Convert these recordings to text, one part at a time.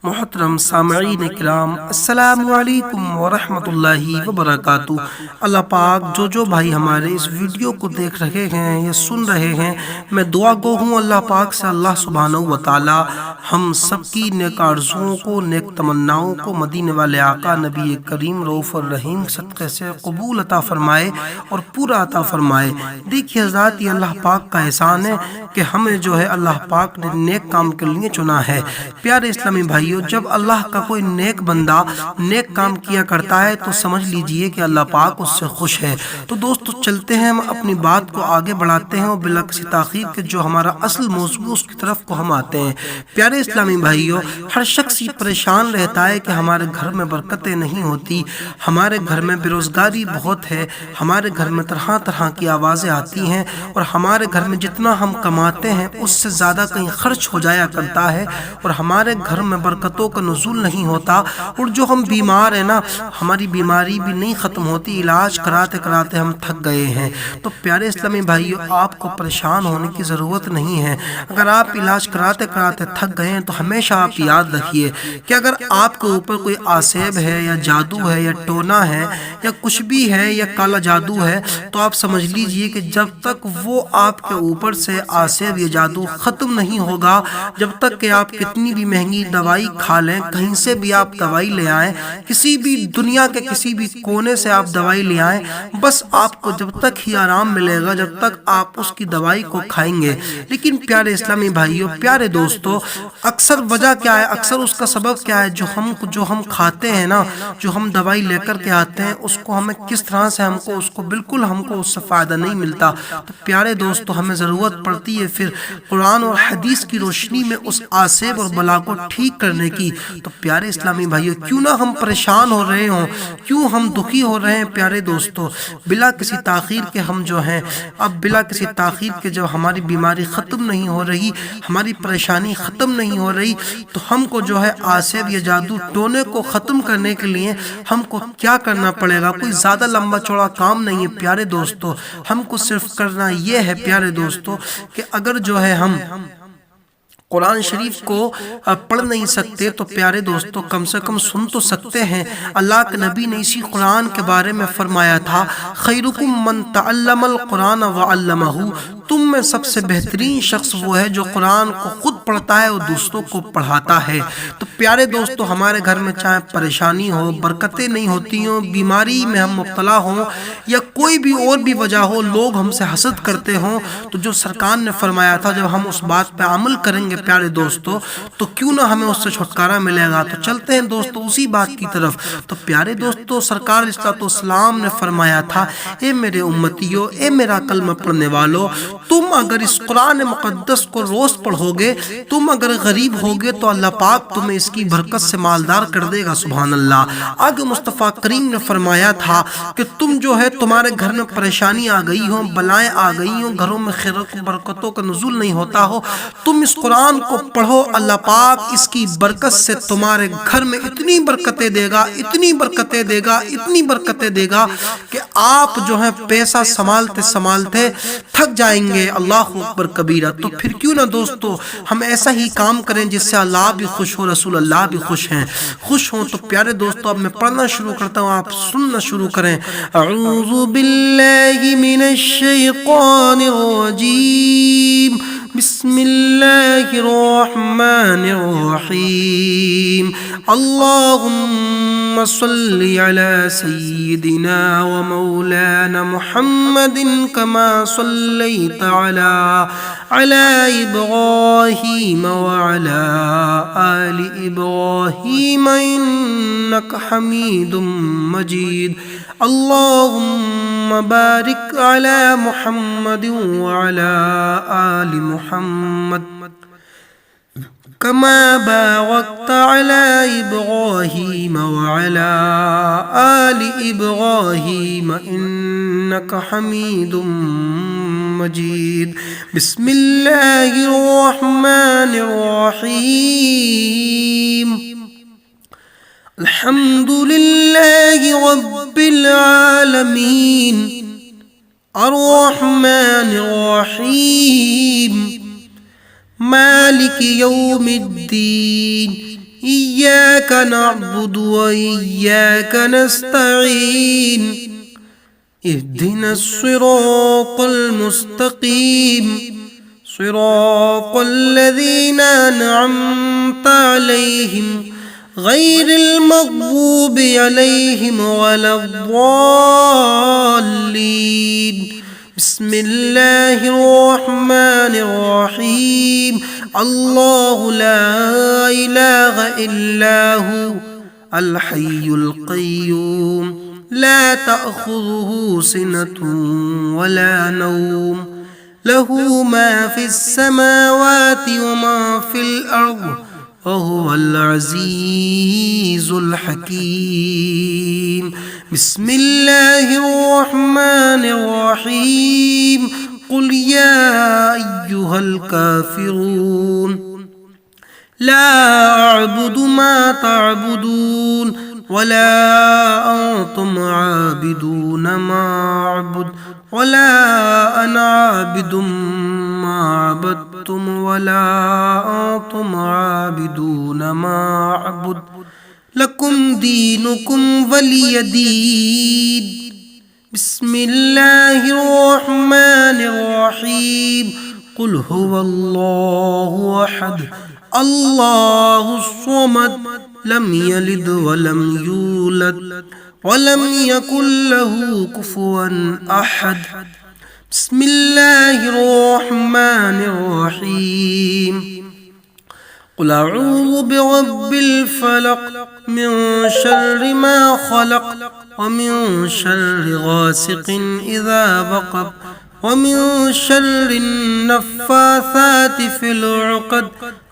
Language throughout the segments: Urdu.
محترم سامعین کرام، السلام علیکم ورحمۃ اللہ وبرکاتہ۔ اللہ پاک جو بھائی ہمارے اس ویڈیو کو دیکھ رہے ہیں یا سن رہے ہیں، میں دعا گو ہوں اللہ پاک سے، اللہ سبحانہ و تعالی ہم سب کی نیک آرزوؤں کو، نیک تمناؤں کو مدینے والے آقا نبی کریم رؤوف الرحیم صدقے سے قبول عطا فرمائے اور پورا عطا فرمائے۔ دیکھیے حضرات، یہ اللہ پاک کا احسان ہے کہ ہمیں اللہ پاک نے نیک کام کے لیے چنا ہے۔ پیارے اسلامی بھائیو، جب اللہ کا کوئی نیک بندہ نیک کام کیا کرتا ہے تو سمجھ لیجئے کہ اللہ پاک اس سے خوش ہے۔ تو دوستو چلتے ہیں، ہم اپنی بات کو آگے بڑھاتے ہیں اور بلا کسی تاخیر کے جو ہمارا اصل موضوع اس کی طرف کو ہم آتے ہیں۔ پیارے اسلامی بھائیو، ہر شخص یہ پریشان رہتا ہے کہ ہمارے گھر میں برکتیں نہیں ہوتی، ہمارے گھر میں بے روزگاری بہت ہے، ہمارے گھر میں طرح طرح کی آوازیں آتی ہیں اور ہمارے گھر میں جتنا ہم کماتے ہیں اس سے زیادہ کہیں خرچ ہو جایا کرتا ہے اور ہمارے گھر میں برکتوں کا نزول نہیں ہوتا، اور جو ہم بیمار ہیں نا، ہماری بیماری بھی نہیں ختم ہوتی، علاج کراتے کراتے ہم تھک گئے ہیں۔ تو پیارے اسلامی بھائیو، آپ کو پریشان ہونے کی ضرورت نہیں ہے۔ اگر آپ علاج کراتے کراتے تھک گئے ہیں تو ہمیشہ آپ یاد رکھیے کہ اگر آپ کے اوپر کوئی آسیب ہے یا جادو ہے یا ٹونا ہے یا کچھ بھی ہے یا کالا جادو ہے، تو آپ سمجھ لیجئے کہ جب تک وہ آپ کے اوپر سے آسیب یا جادو ختم نہیں ہوگا، جب تک کہ آپ کتنی بھی مہنگی دوائی کھا لیں، کہیں سے بھی آپ دوائی لے آئیں، کسی بھی دنیا کے کسی بھی کونے سے آپ دوائی لے آئیں، بس آپ کو جب تک ہی آرام ملے گا جب تک آپ اس کی دوائی کو کھائیں گے۔ لیکن پیارے اسلامی بھائیو، پیارے دوستو، اکثر وجہ کیا ہے، اکثر اس کا سبب کیا ہے؟ جو ہم کھاتے ہیں نا، جو ہم دوائی لے کر کے آتے ہیں، اس کو ہمیں کس طرح سے ہم کو اس سے فائدہ نہیں ملتا۔ تو پیارے دوستو، ہمیں ضرورت پڑتی ہے پھر قرآن اور حدیث کی روشنی میں اس آسیب اور بلا کو ٹھیک کرنے کی۔ تو پیارے اسلامی بھائیو، کیوں نہ ہم پریشان ہو رہے ہوں، کیوں ہم دکھی ہو رہے ہیں پیارے دوستو، بلا کسی تاخیر کے ہم بلا کسی تاخیر کے جب ہماری بیماری ختم نہیں ہو رہی، ہماری پریشانی ختم نہیں ہو رہی، تو ہم کو آسیب یا جادو ٹونے کو ختم کرنے کے لیے ہم کو کیا کرنا پڑے گا؟ کوئی زیادہ لمبا چوڑا کام نہیں ہے پیارے دوستو، ہم کو صرف کرنا یہ ہے پیارے دوستو کہ اگر ہم قرآن شریف کو پڑھ نہیں سکتے تو پیارے دوستو کم سے کم سن تو سکتے ہیں۔ اللہ کے نبی نے اسی قرآن کے بارے میں فرمایا تھا، خیرکم من تعلم القرآن وعلمہ، تم میں سب سے بہترین شخص وہ ہے جو قرآن کو خود پڑھتا ہے اور دوسروں کو پڑھاتا ہے۔ تو پیارے دوستو، ہمارے گھر میں چاہے پریشانی ہو، برکتیں نہیں ہوتی ہوں، بیماری میں ہم مبتلا ہوں یا کوئی بھی اور بھی وجہ ہو، لوگ ہم سے حسد کرتے ہوں، تو جو سرکار نے فرمایا تھا جب ہم اس بات پہ عمل کریں گے پیارے دوستو، تو کیوں نہ ہمیں اس سے چھٹکارا ملے گا۔ تو چلتے ہیں دوستو اسی بات کی طرف۔ تو پیارے دوستو، سرکار علیہ السلام نے فرمایا تھا، اے میرے امتیو، اے میرا کلمہ پڑھنے والو، تم اگر اس قرآن مقدس کو روز پڑھو گے، تم اگر غریب ہوگے تو اللہ پاک تمہیں اس کی برکت سے مالدار کر دے گا۔ سبحان اللہ۔ آگے مصطفیٰ کریم نے فرمایا تھا کہ تمہارے گھر میں پریشانی آ گئی ہو، بلائیں آ گئی ہوں، گھروں میں خیرات و برکتوں کا نزول نہیں ہوتا ہو، تم اس قرآن کو پڑھو، اللہ پاک اس کی برکت سے تمہارے گھر میں اتنی برکتیں دے گا، اتنی برکتیں دے گا، اتنی برکتیں دے گا کہ آپ پیسہ سنبھالتے سنبھالتے تھک جائیں گے۔ اللہ اکبر کبیرہ۔ تو پھر کیوں نہ دوستو ہم ایسا ہی کام کریں جس سے اللہ بھی خوش ہو، رسول اللہ بھی خوش ہوں۔ تو پیارے دوستو، اب میں پڑھنا شروع کرتا ہوں، آپ سننا شروع کریں۔ اعوذ باللہ من الشیطان الرجیم، بسم اللہ الرحمن الرحیم، اللہم صلی علی سیدنا و مولانا محمد کما صلیت علی ابراہیم وعلی آل ابراہیم انک حمید مجید، اللہم بارک علی محمد وعلی آل محمد كما باركت على إبراهيم وعلى آل إبراهيم إنك حميد مجيد، بسم الله الرحمن الرحيم، الحمد لله رب العالمين، الرحمن الرحيم، مالك يوم الدين، إياك نعبد وإياك نستعين اهدنا الصراط المستقيم صراط الذين أنعمت عليهم غير المغضوب عليهم ولا الضالين. بسم الله الرحمن الرحيم. الله لا إله إلا هو الحي القيوم لا تأخذه سنة ولا نوم له ما في السماوات وما في الأرض وهو العزيز الحكيم. بسم الله الرحمن الرحيم. قل يا أيها الكافرون لا أعبد ما تعبدون ولا أنتم عابدون ما أعبد ولا أنا عابد ما عبدتم ولا أنتم عابدون ما أعبد لكم دينكم ولي دين. بسم الله الرحمن الرحيم. قل هو الله أحد الله الصمد لم يلد ولم يولد ولم يكن له كفوا أحد. بسم الله الرحمن الرحيم. قل أعوذ برب الفلق من شر ما خلق ومن شر غاسق إذا وقب ومن شر النفاثات في العقد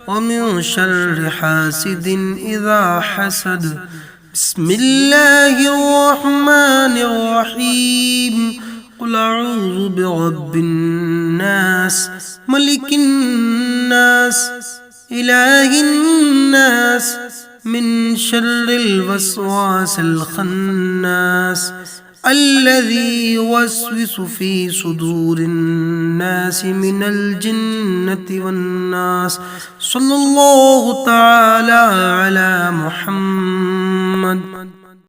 ومن شر حاسد إذا حسد. بسم الله الرحمن الرحيم. قل أعوذ برب الناس ملك الناس إله الناس من شر الوسواس الخناس الذي يوسوس في صدور الناس من الجنة والناس. صلى الله تعالى على محمد.